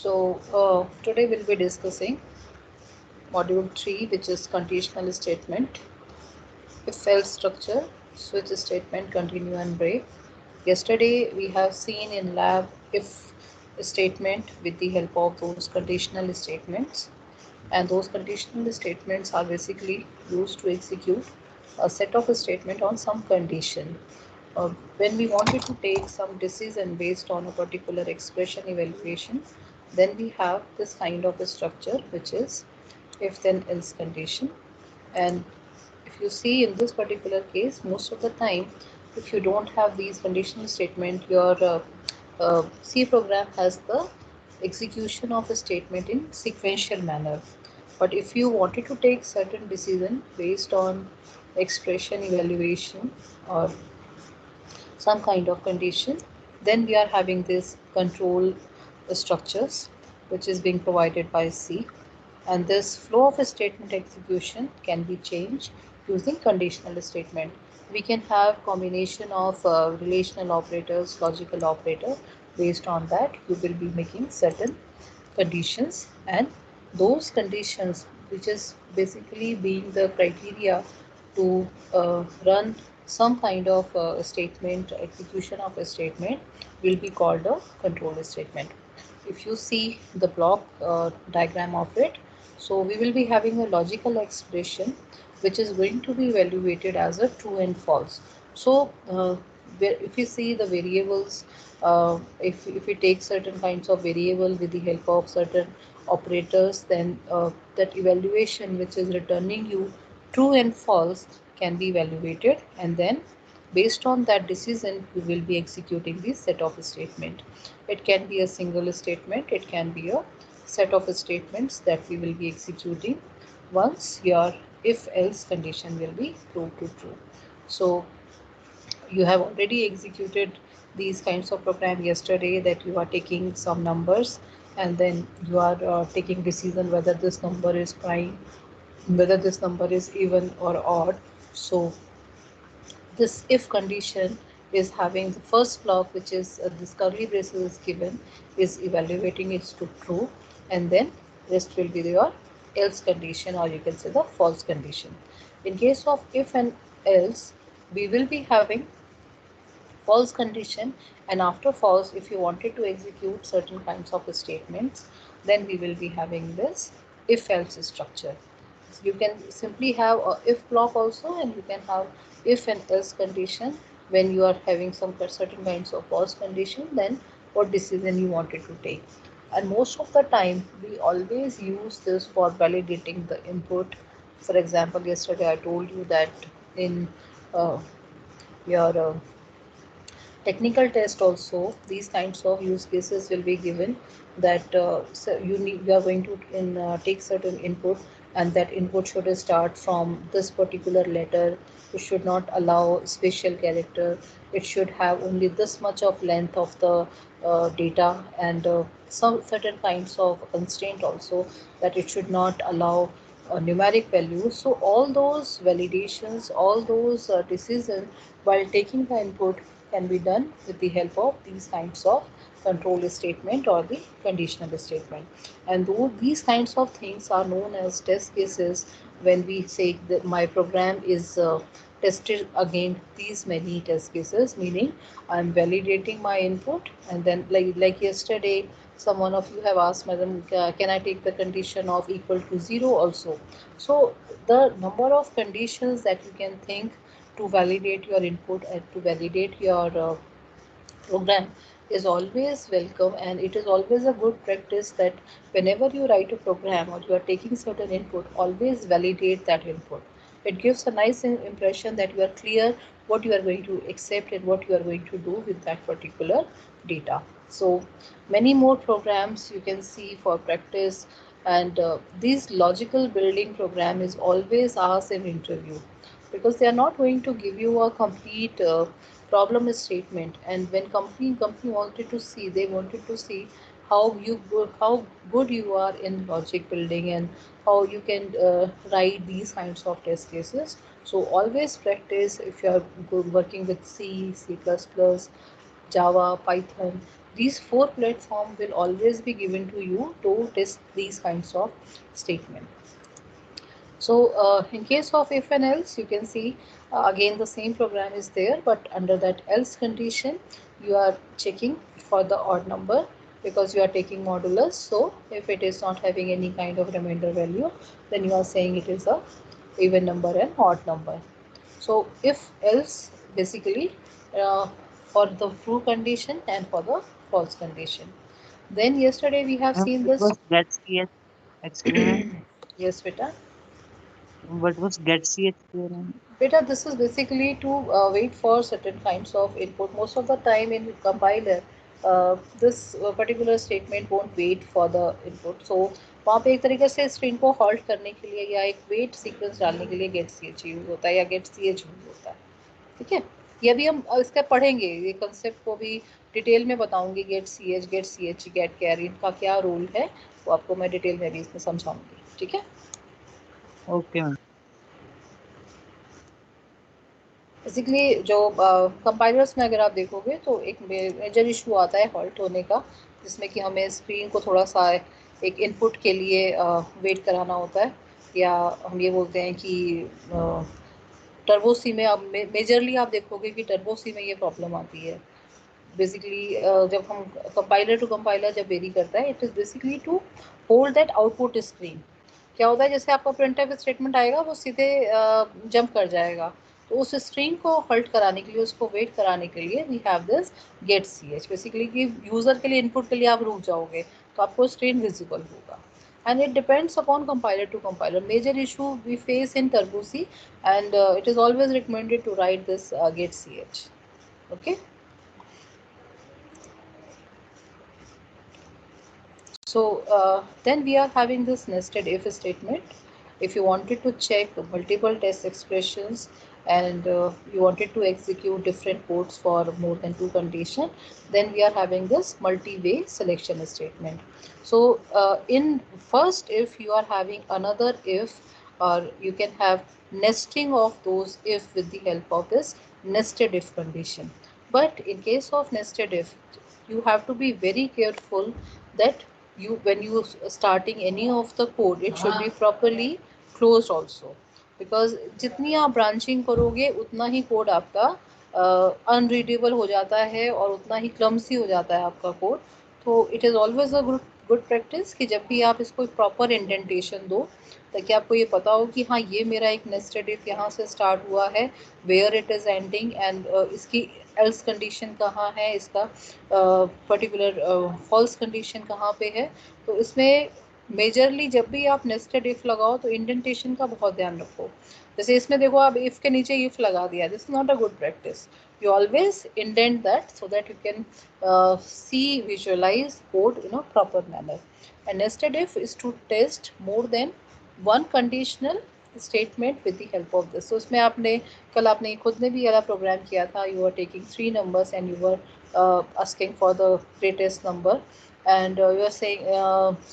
Today we'll be discussing module 3, which is conditional statement, if else structure, switch statement, continue and break. Yesterday we have seen in lab if statement with the help of those conditional statements, and those conditional statements are basically used to execute a set of a statement on some condition. When we wanted to take some decision based on a particular expression evaluation, then we have this kind of a structure, which is if then else condition. And if you see in this particular case, most of the time, if you don't have these conditional statement, your C program has the execution of a statement in sequential manner. But if you wanted to take certain decision based on expression evaluation or some kind of condition, then we are having this control structures which is being provided by C, and this flow of a statement execution can be changed using conditional statement. We can have combination of relational operators, logical operator. Based on that, you will be making certain conditions, and those conditions, which is basically being the criteria to run some kind of statement, execution of a statement, will be called a control statement. If you see the block diagram of it, so we will be having a logical expression which is going to be evaluated as a true and false. So if you see the variables, if we take certain kinds of variable with the help of certain operators, then that evaluation which is returning you true and false can be evaluated, and then based on that decision you will be executing this set of statement. It can be a single statement, it can be a set of statements that we will be executing once your if else condition will be proved to true. So you have already executed these kinds of program yesterday, that you are taking some numbers and then you are taking decision whether this number is prime, whether this number is even or odd. So this if condition is having the first block, which is this curly braces is given, is evaluating it to true, and then rest will be your else condition, or you can say the false condition. In case of if and else, we will be having false condition, and after false, if you wanted to execute certain kinds of statements, then we will be having this if else structure. You can simply have a if block also, and you can have if and else condition. When you are having some certain kinds of false condition, then what decision you wanted to take. And most of the time we always use this for validating the input. For example, yesterday I told you that in your technical test also, these kinds of use cases will be given, that so you are going to take certain input, and that input should start from this particular letter. You should not allow special character. It should have only this much of length of the data, and some certain kinds of constraint also, that it should not allow numeric values. So all those validations, all those decisions while taking the input can be done with the help of these kinds of control statement or the conditional statement. And though these kinds of things are known as test cases, when we say that my program is tested against these many test cases, meaning I'm validating my input, and then like yesterday, some one of you have asked, madam, can I take the condition of equal to 0 also? So the number of conditions that you can think to validate your input and to validate your program is always welcome, and it is always a good practice that whenever you write a program or you are taking certain input, always validate that input. It gives a nice impression that you are clear what you are going to accept and what you are going to do with that particular data. So many more programs you can see for practice, and this logical building program is always asked in interview, because they are not going to give you a complete problem statement. And when company wanted to see, they wanted to see how good you are in logic building, and how you can write these kinds of test cases. So always practice. If you are working with C++, Java, Python, These 4 platforms will always be given to you to test these kinds of statement. So in case of if and else, you can see again the same program is there, but under that else condition, you are checking for the odd number because you are taking modulus. So if it is not having any kind of remainder value, then you are saying it is a even number and odd number. So if else basically for the true condition and for the false condition. Then yesterday we have Ma'am, seen what this. was get CH? Excuse me, ma'am. Yes, beta. What was get CH theorem? Beta, this is basically to wait for certain kinds of input. Most of the time in compiler, this particular statement won't wait for the input. So वहाँ पे एक तरीके से string को halt करने के लिए या एक वेट सीक्वेंस डालने के लिए गेट सी एच यूज होता है या गेट सी एच यूज होता है. ठीक है, ये अभी हम इसका पढ़ेंगे, ये कंसेप्ट को भी डिटेल में बताऊंगी. Get C H get carry का क्या रोल है वो आपको मैं डिटेल में भी इसमें समझाऊंगी. ठीक है. Okay, ma'am. बेसिकली जो कंपाइलर्स में अगर आप देखोगे तो एक मेजर इशू आता है हॉल्ट होने का, जिसमें कि हमें स्क्रीन को थोड़ा सा एक इनपुट के लिए वेट कराना होता है, या हम ये बोलते हैं कि टर्बो सी में आप मेजरली आप देखोगे कि टर्बो सी में ये प्रॉब्लम आती है. बेसिकली जब हम कंपाइलर टू कंपाइलर जब वेरी करता है, it is basically to hold that output screen. क्या होता है, जैसे आपका प्रिंटफ स्टेटमेंट आएगा वो सीधे जंप कर जाएगा, तो उस स्ट्रिंग को हल्ट कराने के लिए, उसको वेट कराने के लिए we have this get C H. Basically कि यूज़र के लिए इनपुट के लिए आप रुक जाओगे तो आपको स्क्रीन विजिबल होगा. And it depends upon compiler to compiler. Major issue we face in Turbo C, and it is always recommended to write this get ch. Okay. So then we are having this nested if statement. If you wanted to check multiple test expressions and you wanted to execute different codes for more than 2 conditions, then we are having this multi-way selection statement. So in first if you are having another if, or you can have nesting of those if with the help of this nested if condition. But in case of nested if, you have to be very careful that you, when you starting any of the code, it should be properly closed also, because जितनी आप branching करोगे उतना ही code आपका unreadable हो जाता है और उतना ही क्लमसी हो जाता है आपका कोड. तो it is always a good practice कि जब भी आप इसको प्रॉपर इंडेंटेशन दो, ताकि आपको ये पता हो कि हाँ ये मेरा एक नेस्टेड इफ यहाँ से स्टार्ट हुआ है, where it is ending, and इसकी एल्स कंडीशन कहाँ है, इसका पर्टिकुलर फॉल्स कंडीशन कहाँ पे है. तो इसमें मेजरली जब भी आप नेस्टेड इफ लगाओ तो इंडेंटेशन का बहुत ध्यान रखो. जैसे इसमें देखो आप इफ के नीचे इफ लगा दिया, this is not a good practice. You always indent that so that you can see, visualize code in a proper manner. And nested if is to test more than one conditional statement with the help of this. So उसमें आपने कल आपने खुद ने भी वाला programme किया था. You were taking 3 numbers and you were asking for the greatest number, and you are saying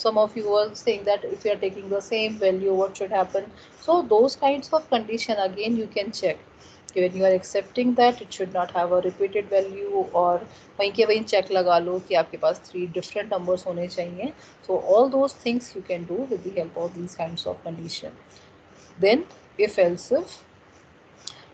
some of you were saying that if you are taking the same value what should happen. So those kinds of condition again you can check when you are accepting that it should not have a repeated value, और वहीं के वहीं check लगा लो कि आपके पास 3 different numbers होने चाहिए. So all those things you can do with the help of these kinds of condition. Then if else if,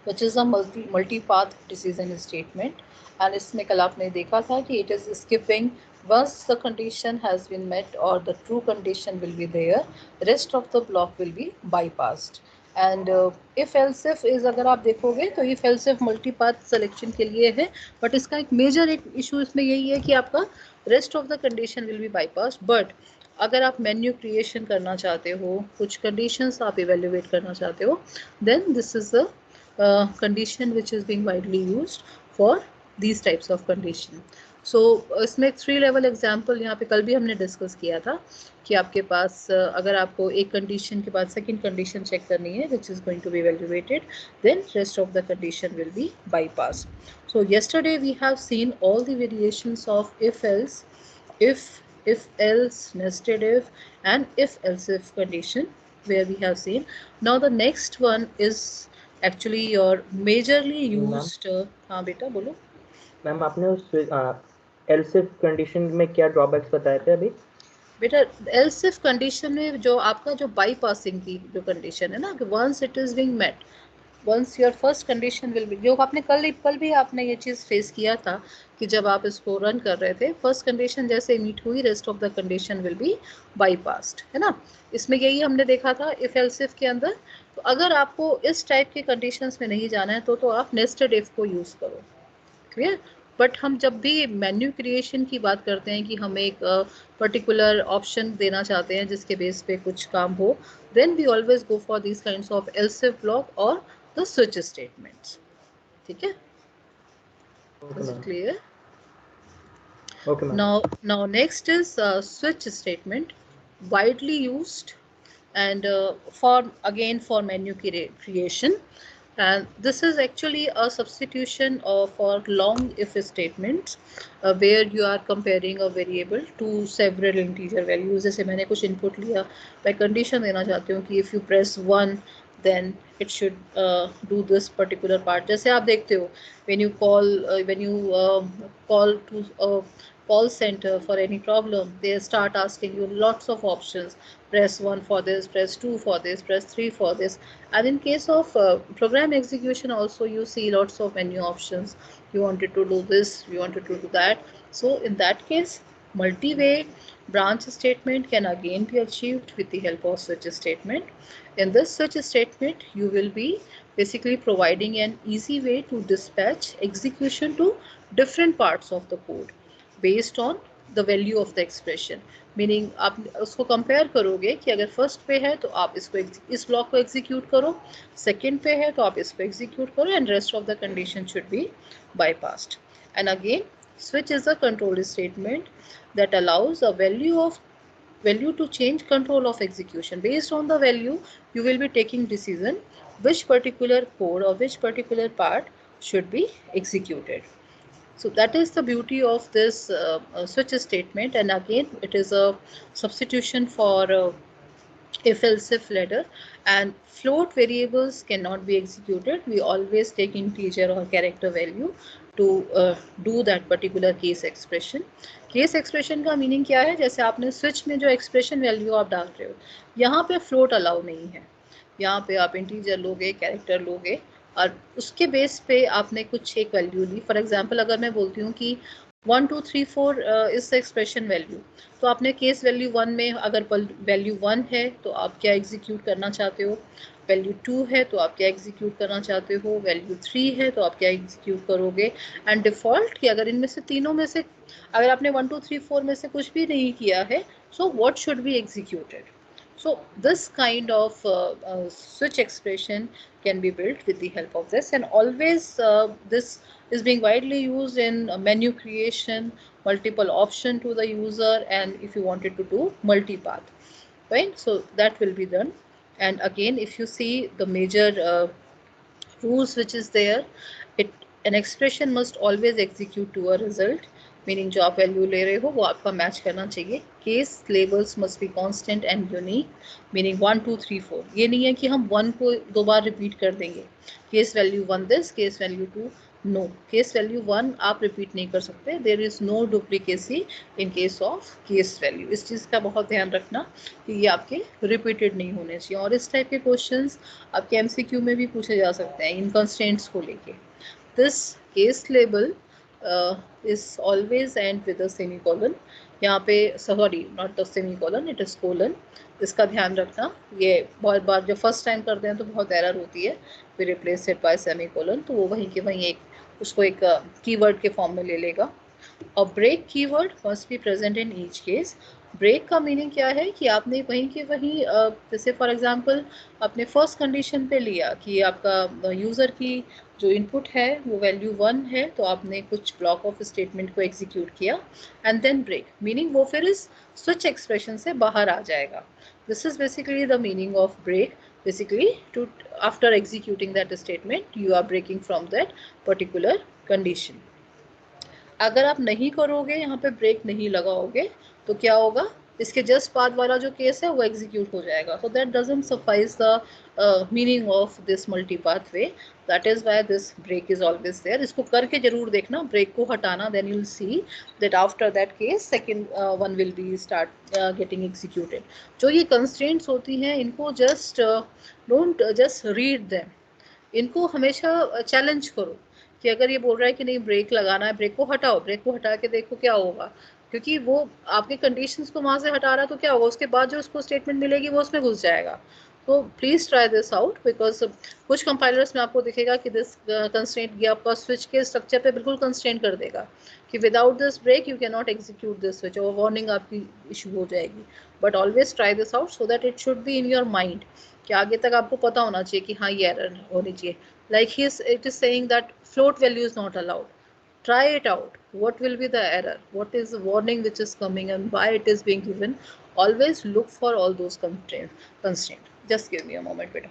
which is a multi-path decision statement, and इसमें कल आपने देखा था कि it is skipping once the condition has been met or the true condition will be there, rest of the block will be bypassed. And if else if is, अगर आप देखोगे तो if else if multi-path selection के लिए है, but इसका एक major एक issue इसमें यही है कि आपका rest of the condition will be bypassed. But अगर आप मेन्यू क्रिएशन करना चाहते हो, कुछ कंडीशंस आप इवेल्युएट करना चाहते हो, then this is the condition which is being widely used for these types of condition. So इसमें एक 3 level example यहाँ पे कल भी हमने डिस्कस किया था कि आपके पास अगर आपको एक कंडीशन के बाद सेकंड कंडीशन चेक करनी है which is going to be evaluated, then rest of the condition will be bypassed. So yesterday we have seen all the variations of if else, if else, nested if, and if else if condition where we have seen. Now the next one is actually your majorly used. हाँ बेटा बोलो. Ma'am आपने उस else if condition में क्या drawbacks बताए थे अभी? बेटा एल्स इफ कंडीशन में जो आपका जो बाईपासिंग की जो कंडीशन है ना, कि once it is being met, once your first condition will be, जो आपने कल भी आपने ये चीज़ फेस किया था कि जब आप इसको रन कर रहे थे, फर्स्ट कंडीशन जैसे मीट हुई, rest of the condition will B bypassed, है ना। इसमें यही हमने देखा था इफ एल्स इफ के अंदर। तो अगर आपको इस टाइप के कंडीशंस में नहीं जाना है तो आप नेस्टेड इफ को यूज़ करो, क्लियर। बट हम जब भी मेन्यू क्रिएशन की बात करते हैं कि हम एक पर्टिकुलर ऑप्शन देना चाहते हैं जिसके बेस पे कुछ काम हो, then we always go for this kinds of else if block और द स्विच स्टेटमेंट्स, ठीक है। Is it clear? Okay, ma'am. Now next is switch statement, widely used and for menu creation, and this is actually a substitution for long if statements, where you are comparing a variable to several integer values. जैसे मैंने कुछ input लिया, मैं condition देना चाहती हूँ कि if you press 1 then it should do this particular part. जैसे आप देखते हो when you call to call center for any problem, they start asking you lots of options. Press 1 for this, press 2 for this, press 3 for this. And in case of program execution also, you see lots of menu options. You wanted to do this, you wanted to do that. So in that case, multi-way branch statement can again be achieved with the help of switch statement. In this switch statement, you will be basically providing an easy way to dispatch execution to different parts of the code based on the value of the expression. Meaning आप उसको compare करोगे कि अगर first पे है तो आप इसको इस ब्लॉक को एग्जीक्यूट करो, सेकंड पे है तो आप इसको एग्जीक्यूट करो, and rest of the condition should be bypassed. And again, switch is a control statement that allows a value to change control of execution. Based on the value, you will be taking decision which particular code or which particular part should be executed. So that is the beauty of this switch statement, and again it is a substitution for if else if ladder. And float variables cannot be executed. We always take integer or character value to do that particular case expression. Case expression का meaning क्या है? जैसे आपने switch में जो expression value आप डाल रहे हो, यहाँ पे फ्लोट अलाउ नहीं है, यहाँ पे आप इंटीजर लोगे, कैरेक्टर लोगे, और उसके बेस पे आपने कुछ एक वैल्यू ली। फॉर एग्जांपल अगर मैं बोलती हूँ कि 1 2 3 4 इज द एक्सप्रेशन वैल्यू, तो आपने केस वैल्यू 1 में अगर वैल्यू 1 है तो आप क्या एग्जीक्यूट करना चाहते हो, वैल्यू 2 है तो आप क्या एग्जीक्यूट करना चाहते हो, वैल्यू 3 है तो आप क्या एग्जीक्यूट करोगे। एंड डिफ़ॉल्ट कि अगर इनमें से तीनों में से अगर आपने 1 2 3 4 में से कुछ भी नहीं किया है, so what should be executed. So this kind of switch expression can be built with the help of this, and always this is being widely used in menu creation, multiple option to the user, and if you wanted to do multipath, right? So that will be done. And again, if you see the major rules which is there, an expression must always execute to a result, meaning जो आप value ले रहे हो वो आपका match करना चाहिए। Case labels must be constant and unique, meaning 1 2 3 4। ये नहीं है कि हम 1 को 2 बार रिपीट कर देंगे, case value 1 this, case value 2, no, case value 1 आप रिपीट नहीं कर सकते। There is no duplicacy in case of case value. इस चीज़ का बहुत ध्यान रखना कि ये आपके रिपीटेड नहीं होने चाहिए। और इस टाइप के क्वेश्चंस आपके MCQ में भी पूछे जा सकते हैं इन कंस्ट्रेंट्स को लेके। This case label is always end with a semicolon. यहाँ पे sorry not the semicolon, it is colon. इसका ध्यान रखना, ये बहुत बार जब फर्स्ट टाइम करते हैं तो बहुत एरर होती है, फिर रिप्लेस इट बाय सेमीकोलन, तो वो वहीं के वहीं एक उसको एक कीवर्ड के फॉर्म में ले लेगा। और break keyword must be present in each case. Break का मीनिंग क्या है कि आपने वहीं के वहीं जैसे फॉर एग्जांपल आपने फर्स्ट कंडीशन पे लिया कि आपका यूज़र की जो इनपुट है वो वैल्यू 1 है, तो आपने कुछ ब्लॉक ऑफ स्टेटमेंट को एग्जीक्यूट किया, एंड देन ब्रेक मीनिंग वो फिर इस स्विच एक्सप्रेशन से बाहर आ जाएगा। This is basically the meaning of break. Basically to after executing that statement you are breaking from that particular condition. अगर आप नहीं करोगे, यहाँ पे ब्रेक नहीं लगाओगे, तो क्या होगा, इसके जस्ट बाद वाला जो केस है वो एग्जीक्यूट हो जाएगा. So that doesn't suffice the meaning of this multipath way. That is why this break is always there. इसको करके जरूर देखना, break को हटाना, then you'll see that after that case second one will be start getting executed. जो ये constraints होती हैं इनको just don't just read them. इनको हमेशा चैलेंज करो कि अगर ये बोल रहा है कि नहीं ब्रेक लगाना है, ब्रेक को हटाओ, ब्रेक को हटा के देखो क्या होगा, क्योंकि वो आपके कंडीशंस को वहां से हटा रहा है तो क्या होगा, उसके बाद जो उसको स्टेटमेंट मिलेगी वो उसमें घुस जाएगा. तो please try this out, because कुछ कंपाइलर्स में आपको दिखेगा कि दिस कंस्ट्रेंट ये आपका स्विच के स्ट्रक्चर पे बिल्कुल कंस्ट्रेंट कर देगा कि without this break you can not execute this switch, और वार्निंग आपकी इशू हो जाएगी. But always try this out so that it should be in your mind कि आगे तक आपको पता होना चाहिए कि हाँ ये एरर होनी चाहिए. Like it is saying that float value is not allowed. Try it out. What will be the error? What is the warning which is coming and why it is being given? Always look for all those constraints. Just give me a moment, beta.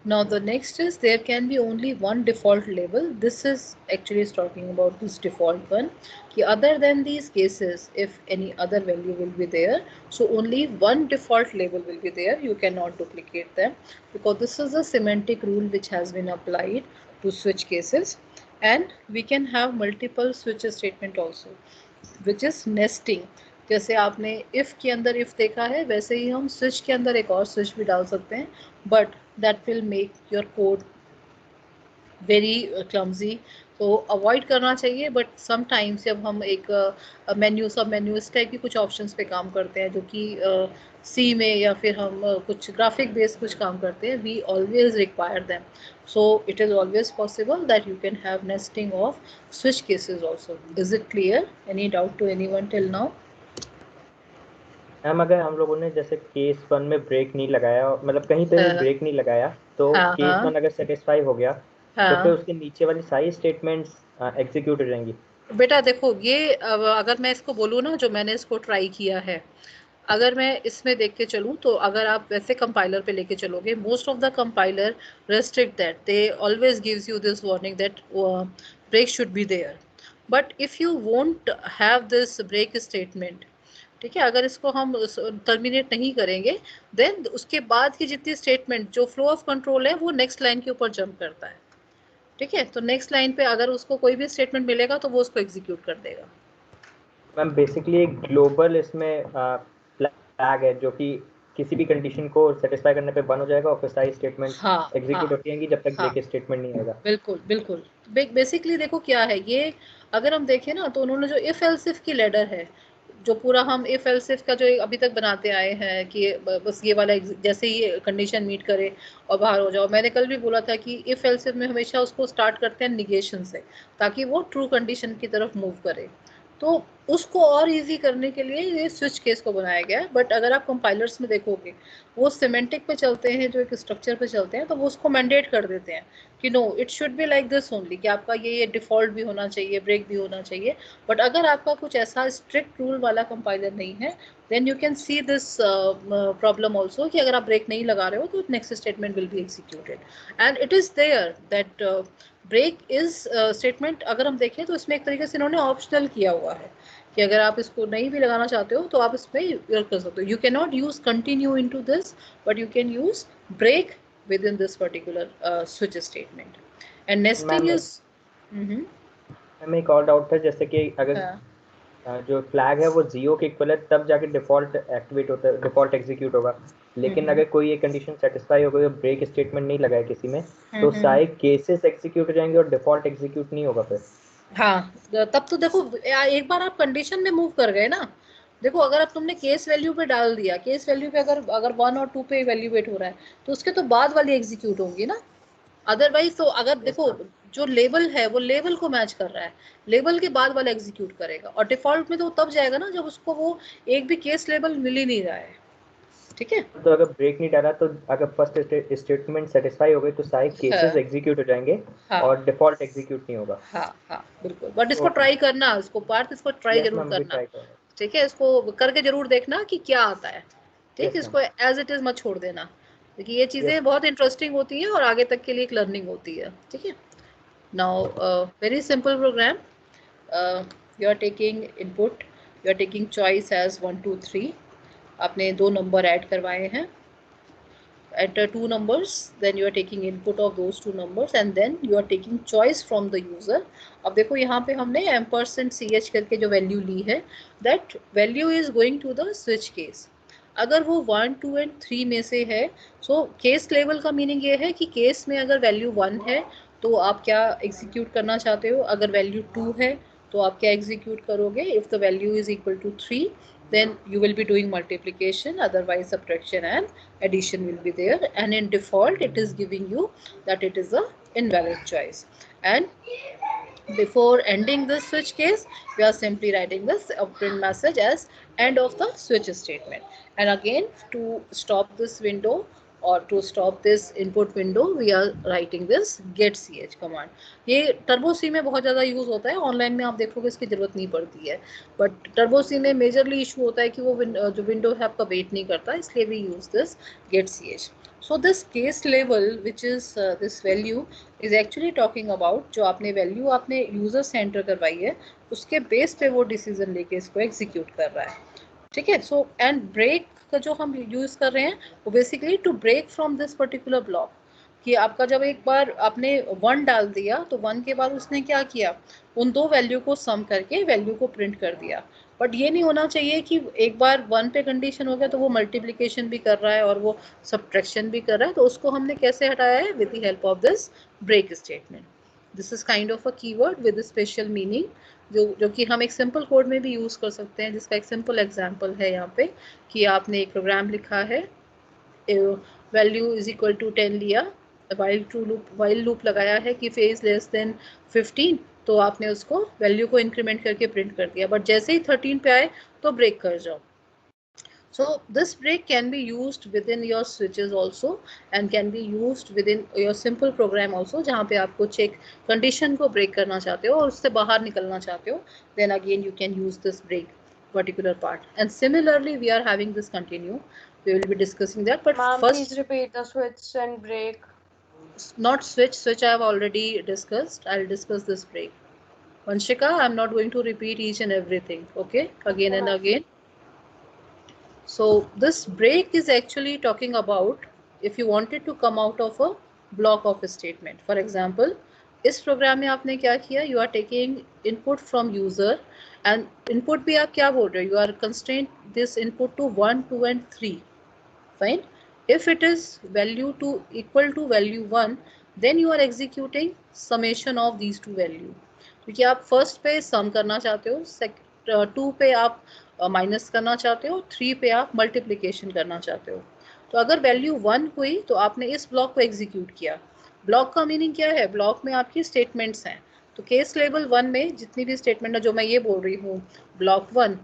Now the next is there can be only one default label. This is actually talking about this default one. Other than these cases, if any other value will be there, so only one default label will be there. You cannot duplicate them because this is a semantic rule which has been applied to switch cases. And we can have multiple switch statement also, which is nesting. जैसे आपने if के अंदर if देखा है, वैसे ही हम switch के अंदर एक और switch भी डाल सकते हैं, but that will make your code very clumsy. तो अवॉइड करना चाहिए. बट समटाइम्स जब हम एक मेन्यू सब मेन्यू इस टाइप की कुछ ऑप्शंस पे काम करते हैं जो कि सी में या फिर हम कुछ ग्राफिक बेस्ड कुछ काम करते हैं, we always require them. So it is always possible that you can have nesting of switch cases also. Is it clear? Any doubt to anyone till now? Ma'am अगर हम लोगों ने जैसे केस 1 में ब्रेक नहीं लगाया, मतलब कहीं पे भी ब्रेक नहीं लगाया, तो केस 1 अगर सेटिस्फाई हो गया तो फिर उसके नीचे वाली सारी स्टेटमेंट्स एग्जीक्यूट हो जाएंगी. बेटा देखो ये अगर मैं इसको बोलूँ ना, जो मैंने इसको ट्राई किया है, अगर मैं इसमें देख के चलूँ तो अगर आप वैसे कंपाइलर पे लेके चलोगे, most of the compiler restrict that, they always gives you this warning that break should be there. But if you won't have this break statement, ठीक है, अगर इसको हम टर्मिनेट नहीं करेंगे, देन उसके बाद की जितनी स्टेटमेंट जो फ्लो ऑफ कंट्रोल है वो नेक्स्ट लाइन के ऊपर जंप करता है. ठीक है, तो नेक्स्ट लाइन पे अगर उसको कोई भी स्टेटमेंट मिलेगा तो वो उसको एग्जीक्यूट कर देगा. मैम बेसिकली एक ग्लोबल इसमें फ्लैग है जो कि किसी भी कंडीशन को सेटिस्फाई करने पे बंद हो जाएगा और फिर सारी स्टेटमेंट एग्जीक्यूट होती रहेंगी जब तक ब्रेक स्टेटमेंट नहीं आएगा. बिल्कुल बिल्कुल. बेसिकली देखो क्या है ये, अगर हम देखें ना तो उन्होंने जो इफ एल्स इफ की लेडर है, जो पूरा हम इफ एल्स इफ का जो अभी तक बनाते आए हैं कि बस ये वाला जैसे ही कंडीशन मीट करे और बाहर हो जाओ. मैंने कल भी बोला था कि इफ एल्स इफ में हमेशा उसको स्टार्ट करते हैं निगेशन से, ताकि वो ट्रू कंडीशन की तरफ मूव करे. तो उसको और इजी करने के लिए ये स्विच केस को बनाया गया है. बट अगर आप कंपाइलर्स में देखोगे वो सिमेंटिक पे चलते हैं, जो एक स्ट्रक्चर पे चलते हैं, तो वो उसको मैंडेट कर देते हैं कि no it should be like this only, कि आपका ये डिफॉल्ट भी होना चाहिए, ब्रेक भी होना चाहिए. बट अगर आपका कुछ ऐसा स्ट्रिक्ट रूल वाला कंपाइलर नहीं है, then you can see this problem also कि अगर आप ब्रेक नहीं लगा रहे हो तो next statement will be executed. And it is there that break is statement. अगर हम देखें तो इसमें एक तरीके से इन्होंने ऑप्शनल किया हुआ है कि अगर आप इसको नहीं भी लगाना चाहते हो तो आप इसमें यूज कर सकते हो. You can not use continue into this, but you can use break within this particular switch statement. And nesting is ma'am एक और डाउट था, जैसे कि अगर जो फ्लैग है वो 0 के इक्वल है तब जाके डिफॉल्ट एक्टिवेट होता है, डिफॉल्ट एग्जीक्यूट होगा। लेकिन अगर कोई एक कंडीशन सेटिस्फाई हो गई और ब्रेक स्टेटमेंट नहीं लगा है किसी में, तो सारे केसेस एग्जीक्यूट हो जाएंगे और डिफॉल्ट एग्जीक्यूट नहीं होगा फिर। हाँ, तब तो देखो एक बार आप कंडीशन में मूव कर गए ना, देखो अगर अब तुमने केस वैल्यू पे डाल दिया, केस वैल्यू पे अगर 1 और 2 पे वैल्यूएट हो रहा है तो उसके तो बाद वाली एग्जीक्यूट होंगी ना। अदरवाइज तो अगर देखो जो लेबल है वो लेबल को मैच कर रहा है, लेबल के बाद वाला एग्जीक्यूट करेगा, और डिफॉल्ट में तो तब जाएगा ना जब उसको वो एक भी केस लेबल मिल ही नहीं रहा है। ठीक है, तो अगर ब्रेक नहीं डाला तो अगर फर्स्ट स्टेटमेंट सेटिस्फाई हो गई तो सारे केसेस एग्जीक्यूट हो जाएंगे और डिफॉल्ट एग्जीक्यूट नहीं होगा। हाँ बिल्कुल, बट इसको ट्राई करना, इसको पार्थ इसको ट्राई जरूर करना। ठीक है, इसको करके जरूर देखना कि क्या आता है। ठीक, इसको एज इट इज मत छोड़ देना, देखिए ये चीजें बहुत इंटरेस्टिंग होती है और आगे तक के लिए एक लर्निंग होती है। ठीक है, now very simple program, you are taking input, you are taking choice as 1 2 3, आपने 2 नंबर ऐड करवाए हैं, enter 2 numbers, then you are taking input of those 2 numbers and then you are taking choice from the user। अब देखो यहाँ पे हमने %ch करके जो वैल्यू ली है, that value is going to the switch case। अगर वो 1 2 and 3 में से है, so केस लेवल का मीनिंग ये है कि केस में अगर वैल्यू 1 है तो आप क्या एग्जीक्यूट करना चाहते हो, अगर वैल्यू 2 है तो आप क्या एग्जीक्यूट करोगे, if the value is equal to 3 then you will be doing multiplication, otherwise subtraction and addition will be there, and in default it is giving you that it is a invalid choice, and before ending this switch case we are simply writing this print message as end of the switch statement, and again to stop this window or to stop this input window we are writing this get ch command। ये turbo सी में बहुत ज़्यादा use होता है, online में आप देखोगे इसकी ज़रूरत नहीं पड़ती है, बट टर्बो सी में मेजरली इशू होता है कि वो जो विंडो है आपका वेट नहीं करता, इसलिए we use this get ch। So this case label which is this value is actually talking about जो आपने वैल्यू आपने यूजर से एंटर करवाई है उसके बेस पे वो डिसीजन लेके इसको एग्जीक्यूट कर रहा है। ठीक है, सो एंड ब्रेक का जो हम यूज कर रहे हैं वो basically to break from this particular block, कि आपका जब एक बार आपने 1 डाल दिया तो 1 के बाद उसने क्या किया, उन 2 वैल्यू को सम करके वैल्यू को प्रिंट कर दिया। बट ये नहीं होना चाहिए कि एक बार 1 पे कंडीशन हो गया तो वो मल्टीप्लिकेशन भी कर रहा है और वो सब्ट्रैक्शन भी कर रहा है, तो उसको हमने कैसे हटाया है, with the help of this break statement. This is kind of a keyword with special meaning, जो कि हम एक सिंपल कोड में भी यूज़ कर सकते हैं, जिसका एक सिंपल एग्जांपल है यहाँ पे कि आपने एक प्रोग्राम लिखा है, वैल्यू इज इक्वल टू 10 लिया, वाइल लूप लगाया है कि फेज लेस देन 15, तो आपने उसको वैल्यू को इंक्रीमेंट करके प्रिंट कर दिया, बट जैसे ही 13 पे आए तो ब्रेक कर जाओ। So this break can be used within your switches also and can be used within your simple program also, जहाँ पे आपको चेक कंडीशन को ब्रेक करना चाहते हो और उससे बाहर निकलना चाहते हो, then again you can use this break particular part, and similarly we are having this continue, we will be discussing that, but first please repeat the switch and break. Not switch I have already discussed, I'll discuss this break. Vanshika, I'm not going to repeat each and everything, okay, again and again. So this break is actually talking about if you wanted to come out of a block of a statement. For example, इस programme में आपने क्या किया, you are taking input from user and input भी आप क्या बोल रहे हो, you are constrained this input to 1 2 and 3, fine। if it is value to equal to value 1 then you are executing summation of these two value, क्योंकि आप first पे सम करना चाहते हो, 2 पे आप माइनस करना चाहते हो, 3 पे आप मल्टीप्लिकेशन करना चाहते हो। तो अगर वैल्यू 1 हुई तो आपने इस ब्लॉक को एग्जीक्यूट किया। ब्लॉक का मीनिंग क्या है, ब्लॉक में आपकी स्टेटमेंट्स हैं, तो केस लेवल 1 में जितनी भी स्टेटमेंट है, जो मैं ये बोल रही हूँ block 1,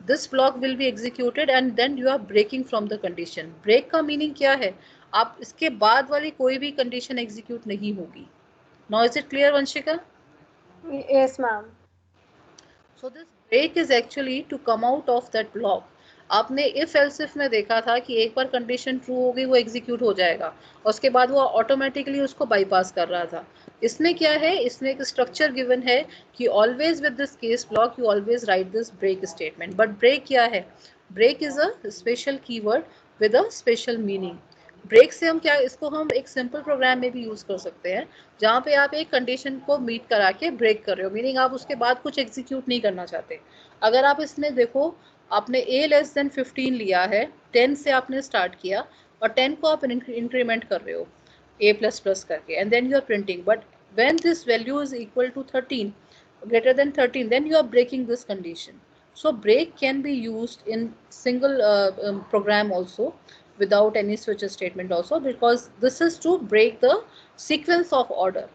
this block will be executed and then you are breaking from the condition. Break का मीनिंग क्या है, आप इसके बाद वाली कोई भी कंडीशन एग्जीक्यूट नहीं होगी। Now is it clear Vanshika? Yes ma'am. So this break is actually to come out of that block। आपने इफ एल्स इफ में देखा था कि एक बार कंडीशन ट्रू हो गई वो एग्जीक्यूट हो जाएगा और उसके बाद वो ऑटोमेटिकली उसको बाईपास कर रहा था। इसमें क्या है, इसमें एक स्ट्रक्चर गिवन है कि always with this case block you always write this break statement. But break क्या है, break is a special keyword with a special meaning. Break से हम क्या, इसको हम एक सिंपल प्रोग्राम में भी यूज कर सकते हैं जहाँ पे आप एक कंडीशन को मीट करा के ब्रेक कर रहे हो, मीनिंग आप उसके बाद कुछ एग्जीक्यूट नहीं करना चाहते। अगर आप इसमें देखो, आपने a लेस देन 15 लिया है, 10 से आपने स्टार्ट किया और 10 को आप इंक्रीमेंट कर रहे हो a प्लस प्लस करके, and then you are printing, but when this value is equal to 13, greater than 13, then you are breaking this condition. So break can be used in single program also, without any switch statement also, because this is to break the sequence of order,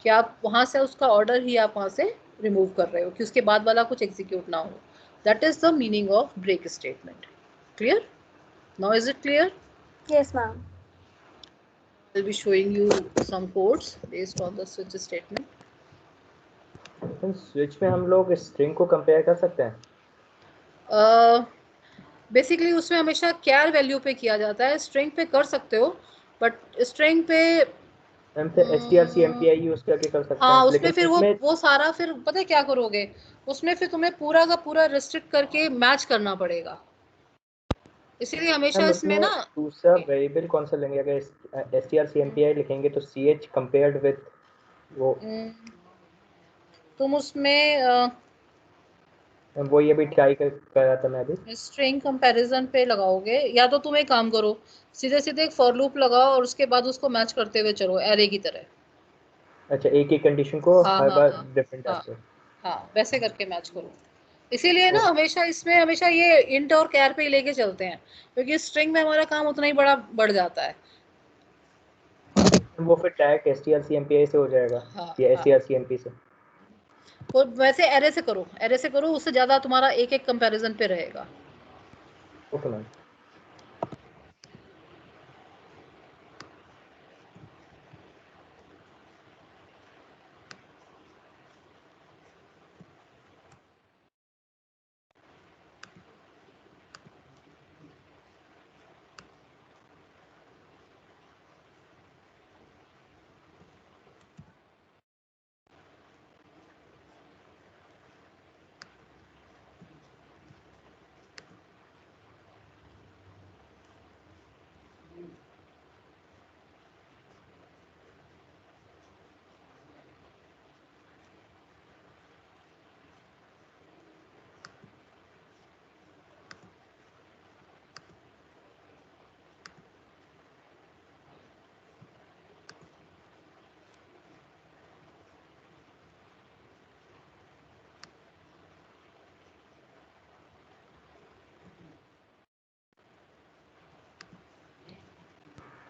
कि आप वहां से उसका order ही आप वहां से remove कर रहे हो कि उसके बाद वाला कुछ एग्जीक्यूट ना हो. That is the meaning of break statement. Clear? Now is it clear? Yes, ma'am. I'll be showing you some codes based on the switch statement. Switch में हम लोग स्ट्रिंग को कंपेयर कर सकते हैं. बेसिकली उसमें हमेशा कैर वैल्यू पे किया जाता है, स्ट्रिंग पे कर सकते हो, बट स्ट्रिंग पे हम से strcmpi यूज करके कर सकते हाँ, हैं. उसमें लेकिन फिर इसमें वो सारा फिर पता है क्या करोगे, उसमें फिर तुम्हें पूरा का पूरा रिस्ट्रिक्ट करके मैच करना पड़ेगा, इसीलिए हमेशा हम इसमें इसमें ना दूसरा वेरिएबल कौन सा लेंगे? अगर strcmpi लिखेंगे तो ch कंपेयर्ड विद वो तुम उसमें वो ये भी ट्राई कर रहा था मैं अभी. स्ट्रिंग कंपैरिजन पे लगाओगे, या तो तुम एक काम करो, सीधे सीधे एक फॉर लूप लगाओ और उसके बाद उसको मैच करते हुए चलो एरे की तरह. अच्छा, एक ही कंडीशन को हाँ हर हाँ बार हाँ डिफरेंट हाँ टाइप से. हाँ, वैसे करके मैच करो. इसीलिए ना हमेशा इसमें हमेशा ये इंट और कैर पे ही लेके चलते हैं, क्योंकि स्ट्रिंग में हमारा काम उतना ही बड़ा बढ़ जाता है. वो फिर डायरेक्ट strcmpi से हो जाएगा हाँ या हाँ, strcmp से. और वैसे एरे से करो, एरे से करो, उससे ज्यादा तुम्हारा एक एक कंपैरिजन पे रहेगा. Okay ma'am.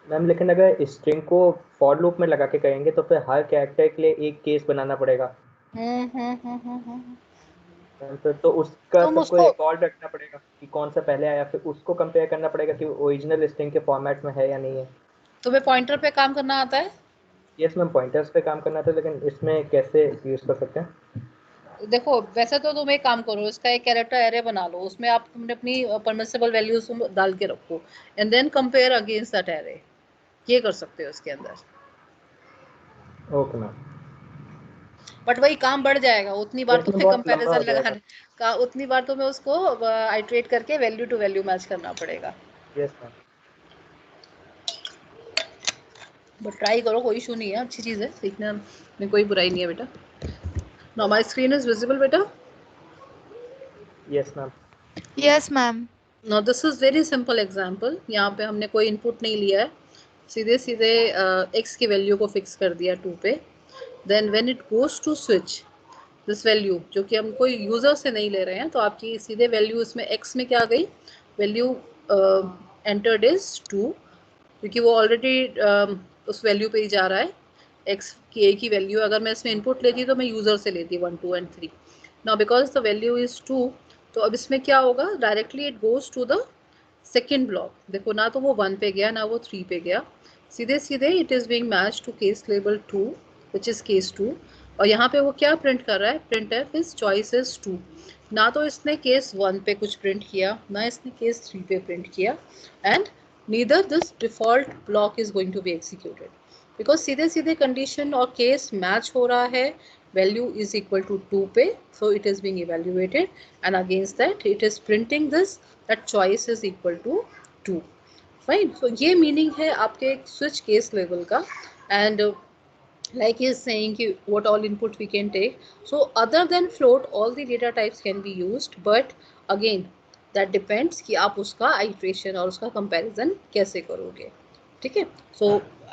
मैम लेकिन अगर स्ट्रिंग को फॉर लूप में लगा के करेंगे तो फिर हर कैरेक्टर के लिए एक केस बनाना पड़ेगा. फिर तो उसका तुम सबको उसको रिकॉर्ड रखना पड़ेगा कि कौन सा पहले आया, फिर उसको कंपेयर करना पड़ेगा कि ओरिजिनल स्ट्रिंग के फॉर्मेट में है या नहीं है. तुम्हें पॉइंटर पे काम करना आता है? यस मैम, पॉइंटर्स पे काम करना था, लेकिन इसमें कैसे यूज कर सकते हैं? देखो वैसे तो तुम एक काम करो, इसका एक कैरेक्टर एरे बना लो, उसमें आप तुमने अपनी परमिसिबल वैल्यूज डाल के रखो, and then compare against that array. ये कर सकते हो इसके अंदर, ओके मैम. बट वही काम बढ़ जाएगा, उतनी बार इसमें तुम्हें बहुत लंबा कंपैरिजन हो जाएगा. लगाने का, उतनी बार तुम्हें उसको आइटरेट करके वैल्यू टू वैल्यू मैच करना पड़ेगा. Yes ma'am. बट ट्राई करो, कोई इशू नहीं है, अच्छी चीज़ है, सीखने में कोई बुराई नहीं है बेटा. Now my screen is visible बेटा? Yes ma'am. Yes, ma'am. Now this is very simple example. यहाँ पे हमने कोई इनपुट नहीं लिया है, सीधे सीधे x की वैल्यू को फिक्स कर दिया 2 पे. Then when it goes to switch this value, जो कि हम कोई यूजर से नहीं ले रहे हैं, तो आपकी सीधे वैल्यू इसमें x में क्या गई, वैल्यू एंटर्ड इज 2, क्योंकि वो ऑलरेडी उस वैल्यू पे ही जा रहा है. x की a की वैल्यू अगर मैं इसमें इनपुट लेती तो मैं यूजर से लेती 1 2 and 3. Now because the value is 2, तो अब इसमें क्या होगा, directly it goes to the second block. देखो ना तो वो 1 पे गया ना वो 3 पे गया, सीधे सीधे it is being match to case label 2 which is case 2. और यहाँ पे वो क्या प्रिंट कर रहा है, print F is choice is 2. ना तो इसने केस 1 पे कुछ प्रिंट किया, ना इसने केस 3 पे प्रिंट किया, and neither this default block is going to be executed, because सीधे सीधे कंडीशन और केस मैच हो रहा है, value is equal to 2 पे, so it is being evaluated, and against that it is printing this that choice is equal to 2. Fine. सो ये meaning है आपके स्विच केस लेवल का. And like he is saying ki what all input we can take. So other than float all the data types can be used, but again that depends कि आप उसका iteration और उसका comparison कैसे करोगे. ठीक है. So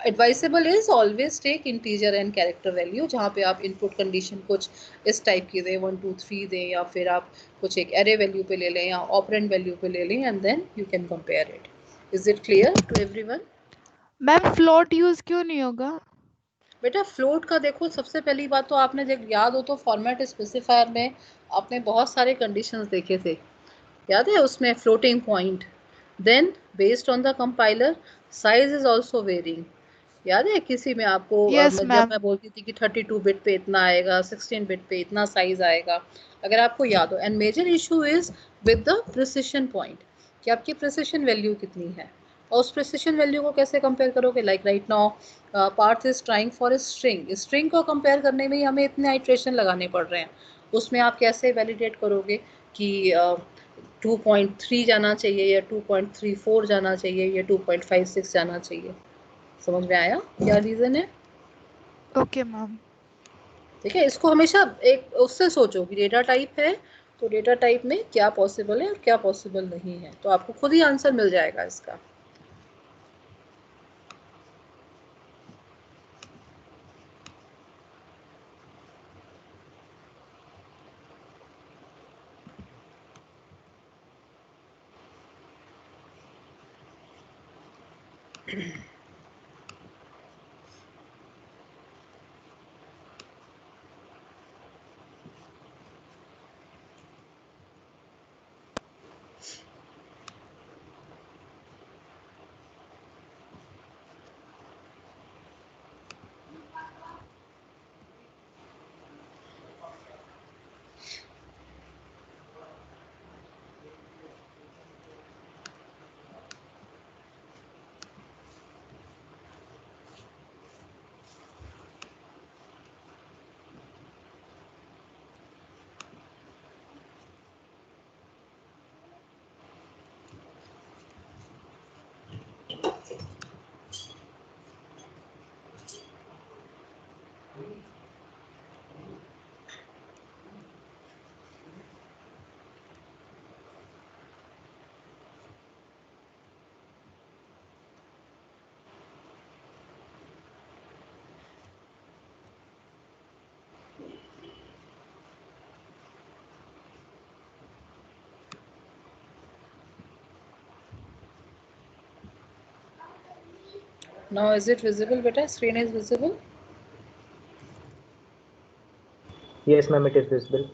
advisable is always take integer and character value, जहाँ पे आप input condition कुछ इस type की दें 1 2 3 दें, या फिर आप कुछ एक array value पे ले लें या operand value पे ले लें, and then you can compare it. Is it clear to everyone? Ma'am float use क्यों नहीं होगा? बेटा फ्लोट का देखो, सबसे पहली बात तो आपने जब याद हो तो फॉर्मेट स्पेसिफायर में आपने बहुत सारे कंडीशंस देखे थे, याद है? उसमें floating point, then based on the compiler size is also varying. याद है किसी में आपको Yes, जब ma'am. मैं बोलती थी कि 32 बिट पे इतना आएगा, 16 बिट पे इतना साइज आएगा, अगर आपको याद हो. And major issue is with the precision point, कि आपकी प्रिसिशन वैल्यू कितनी है, और उस प्रिसिशन वैल्यू को कैसे कंपेयर करोगे. Like right now Parth is trying for a string. String को कंपेयर करने में ही हमें इतने आइट्रेशन लगाने पड़ रहे हैं. उसमें आप कैसे वैलिडेट करोगे कि 2.3 जाना चाहिए या 2.34 जाना चाहिए या 2.56 जाना चाहिए. समझ में आया क्या रीजन है? Okay ma'am. ठीक है. इसको हमेशा एक उससे सोचो कि डेटा टाइप है तो डेटा टाइप में क्या पॉसिबल है और क्या पॉसिबल नहीं है, तो आपको खुद ही आंसर मिल जाएगा इसका. Now is it visible beta? Screen is visible? Yes, ma'am, it is visible.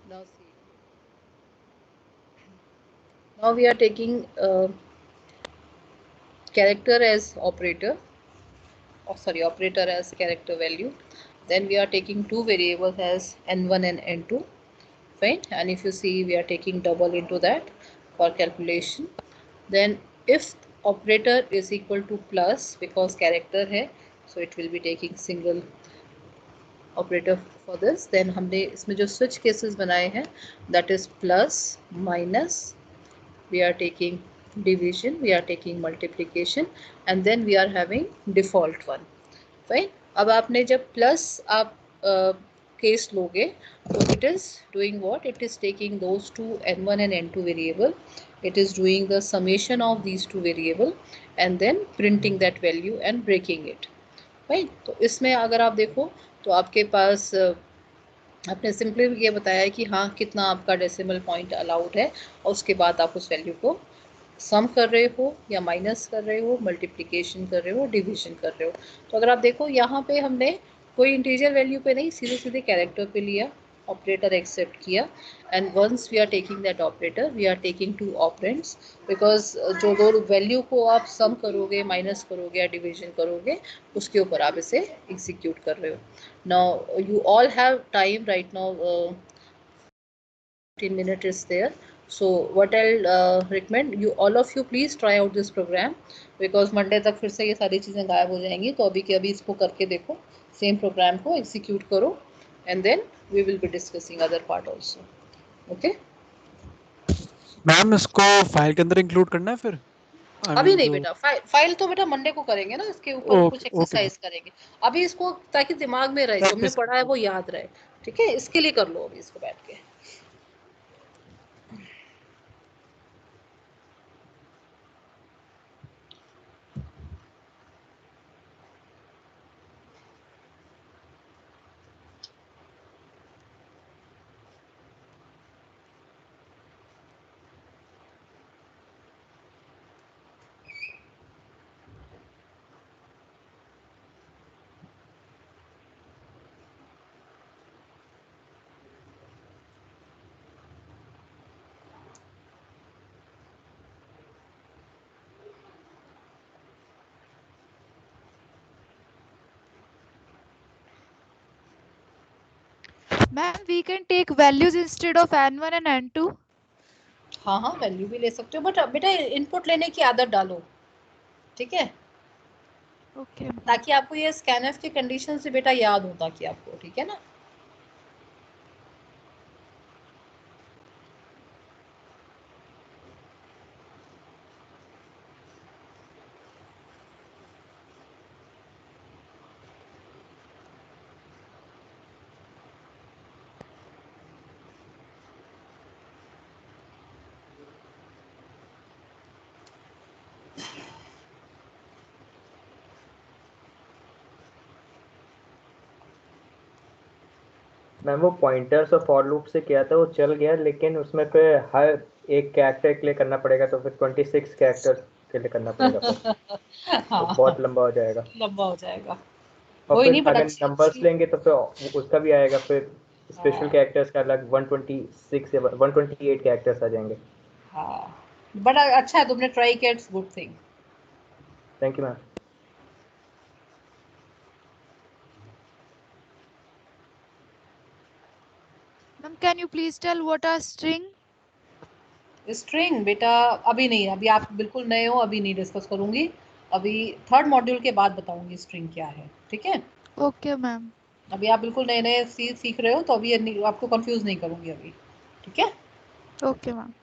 Now see. Now we are taking character as operator, or sorry, operator as character value. Then we are taking two variables as n1 and n2. Fine. And if you see, we are taking double into that for calculation. Then if operator is equal to plus, because character hai, so it will be taking single operator for this. Then हमने इसमें जो switch cases बनाए हैं, that is plus, minus, we are taking division, we are taking multiplication, and then we are having default one. Fine. अब आपने जब plus आप case लोगे, तो it is doing what? It is taking those two n1 and n2 variable. It is doing the summation of these two variable and then printing that value and breaking it. Right. तो इसमें अगर आप देखो तो आपके पास आपने simply ये बताया है कि हाँ कितना आपका डेसिमल पॉइंट अलाउड है, और उसके बाद आप उस वैल्यू को सम कर रहे हो या माइनस कर रहे हो, मल्टीप्लिकेशन कर रहे हो, डिवीजन कर रहे हो. तो अगर आप देखो यहाँ पे हमने कोई इंटीजर वैल्यू पे नहीं, सीधे सीधे कैरेक्टर पे लिया, ऑपरेटर एक्सेप्ट किया, and once we are taking that operator we are taking two operands, because जो दो वैल्यू को आप सम करोगे, माइनस करोगे या डिवीजन करोगे, उसके ऊपर आप इसे एग्जीक्यूट कर रहे हो. Now you all have time right now, 15 minutes is there. So what I'll recommend you, all of you please try out this program, because Monday तक फिर से ये सारी चीज़ें गायब हो जाएंगी. तो अभी के अभी इसको करके देखो, सेम प्रोग्राम को एग्जीक्यूट करो, and then we will be discussing other part also. Okay. Ma'am इसको फाइल के अंदर इंक्लूड करना है फिर अभी नहीं जो बेटा, फाइल तो बेटा मंडे को करेंगे ना, इसके ऊपर कुछ ओके ओके एक्सरसाइज करेंगे अभी इसको, ताकि दिमाग में रहे, जो हमने प्रैक्टिस पढ़ा है वो याद रहे। ठीक है, इसके लिए कर लो अभी इसको बैठ के। Ma'am, we can take values instead of N1 and N2. हाँ हाँ, वैल्यू भी ले सकते हो, बट बेटा इनपुट लेने की आदत डालो। ठीक है, Okay, ma'am. ताकि आपको ये स्कैनफ की कंडीशन से बेटा याद हो, ताकि आपको, ठीक है ना। मैम वो पॉइंटर्स और फॉर लूप से किया था, वो चल गया, लेकिन उसमें फिर हर एक कैरेक्टर के लिए करना पड़ेगा, तो फिर 26 कैरेक्टर्स के लिए करना पड़ेगा फिर तो हाँ बहुत लंबा हो जाएगा। लंबा हो जाएगा। और कोई फिर नहीं, बट अगर अच्छी नंबर्स अच्छी। लेंगे तो फिर उसका भी आएगा, फिर स्पेशल हाँ कैरेक्टर्स का अलग 126 या 128 कैरेक्टर्स आ जाएंगे। हाँ, बड़ा अच्छा है, तुमने ट्राई किया, it's good thing. Thank you ma'am. Ma'am, can you please tell what are string? String बेटा अभी नहीं, अभी आप बिल्कुल नए हो, अभी नहीं डिस्कस करूंगी, अभी थर्ड मॉड्यूल के बाद बताऊंगी स्ट्रिंग क्या है। ठीक है, Okay, ma'am. अभी आप बिल्कुल नए नए सीख रहे हो, तो अभी आपको कंफ्यूज नहीं करूंगी अभी। ठीक है। Okay, ma'am.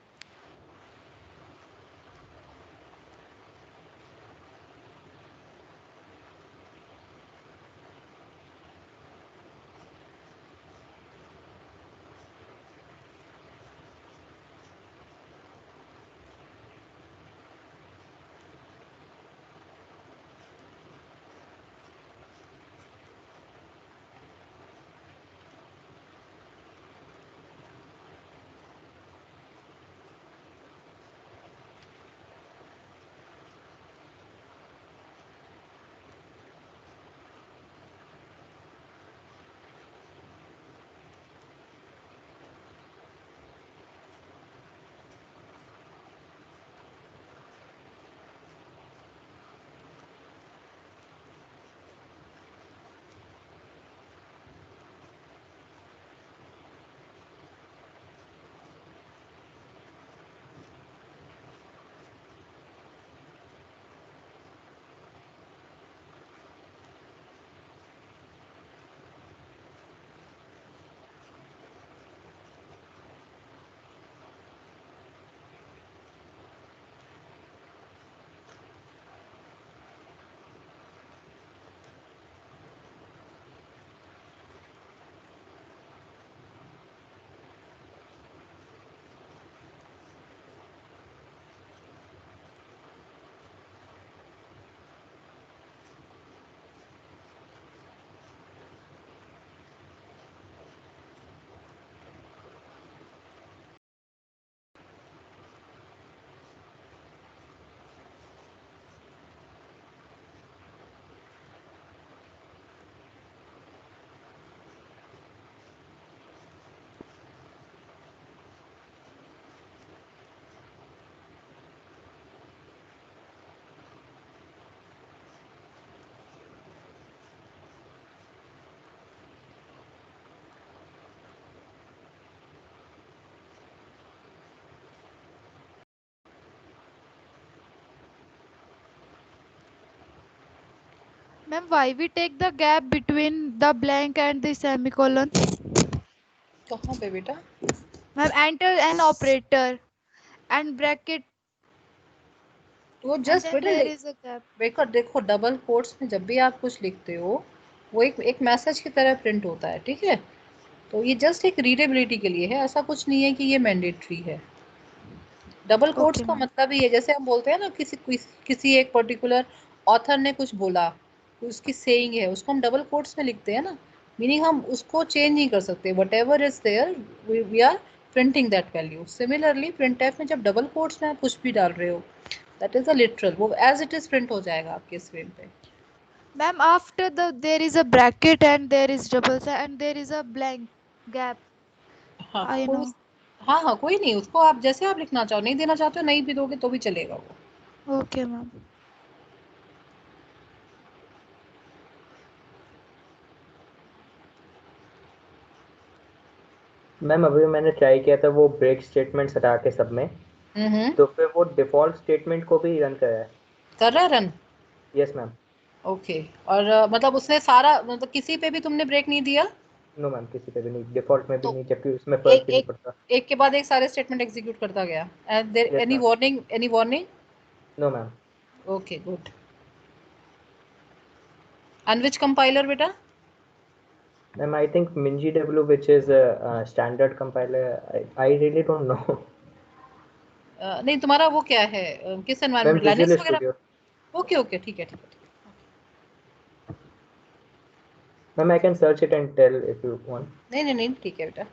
Ma'am, why we take the gap between the blank and the semicolon? कहाँ पे बेटा? Ma'am enter an operator and bracket वो and जस्ट then बेटा there is a gap. बेटा देखो, डबल कोट्स में जब भी आप कुछ लिखते हो वो एक मैसेज की तरह प्रिंट होता है, ठीक है? तो ये जस्ट एक रीडेबिलिटी के लिए है, ऐसा कुछ नहीं है कि ये मैंडेटरी है। डबल कोट्स Okay का मैम. मतलब ही है, जैसे हम बोलते हैं ना, किसी एक पर्टिकुलर ऑथर ने कुछ बोला, उसकी सेइंग है, उसको हम डबल कोट्स में लिखते हैं ना, मीनिंग हम उसको चेंज नहीं कर सकते। Whatever is there we are printing that value. Similarly printf में जब डबल कोट्स में आप कुछ भी डाल रहे हो, दैट इज अ लिटरल, वो एज इट इज प्रिंट हो जाएगा आपके स्क्रीन पे। Ma'am, after there is a bracket and there is double and there is a blank gap. हाँ I कोई know. हाँ हाँ कोई नहीं, उसको आप जैसे आप लिखना चाहो, नहीं देना चाहते हो नहीं भी दोगे तो भी चलेगा वो। Okay, ma'am. मैम अभी मैंने ट्राई किया था वो ब्रेक स्टेटमेंट्स हटा के सब में, तो फिर वो डिफॉल्ट स्टेटमेंट को भी रन कर रहा है। कर रहा है रन? Yes ma'am. ओके। और मतलब उसने सारा, मतलब किसी पे भी तुमने ब्रेक नहीं दिया? नो मैम, किसी पे भी नहीं, डिफॉल्ट में भी तो नहीं, जबकि उसमें फर्क एक भी नहीं एक पड़ता। एक के बाद एक सारे स्टेटमेंट एग्जीक्यूट करता गया? And there yes any ma'am. Warning, any warning? No ma'am. Okay good. And which compiler बेटा? मैम आई थिंक मिंजी डब्ल्यू which is standard compiler, I really don't know. नहीं तुम्हारा वो क्या है, किस मैम एनवायरनमेंट, विजुअल लिनक्स वगैरह? स्टूडियो। ओके ओके ठीक है ठीक है। Ma'am I can search it and tell if you want. नहीं नहीं नहीं ठीक है बेटा।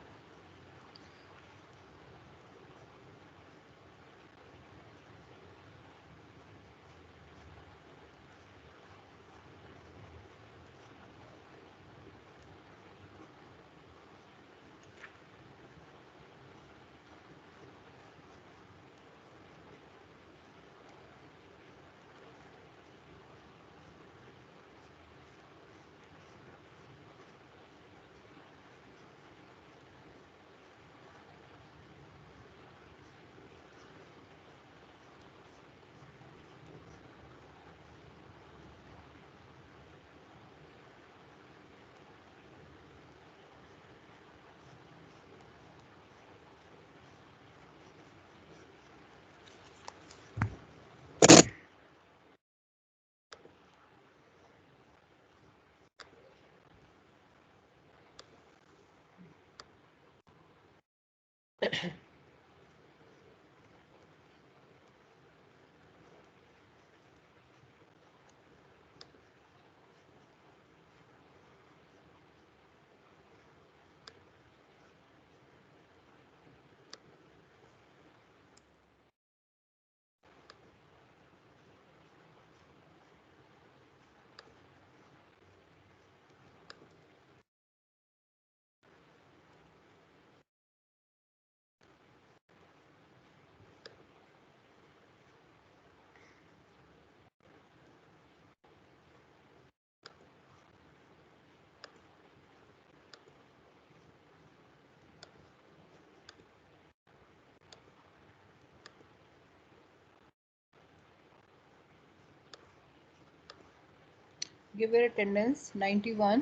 Give your attendance 91.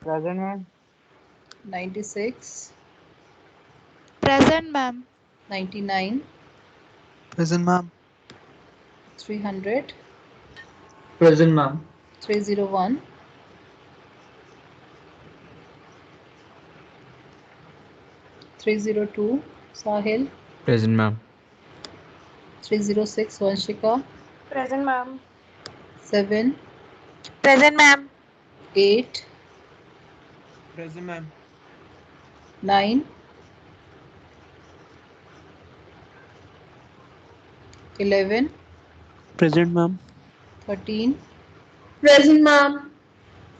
Present, ma'am. 96. Present, ma'am. 99. Present, ma'am. 300. Present, ma'am. 301. 302. Sahil. Present, ma'am. 306. Vanshika. Present, ma'am. 7. Present, ma'am. 8. Present, ma'am. 9. 11. Present, ma'am. 13. Present, ma'am.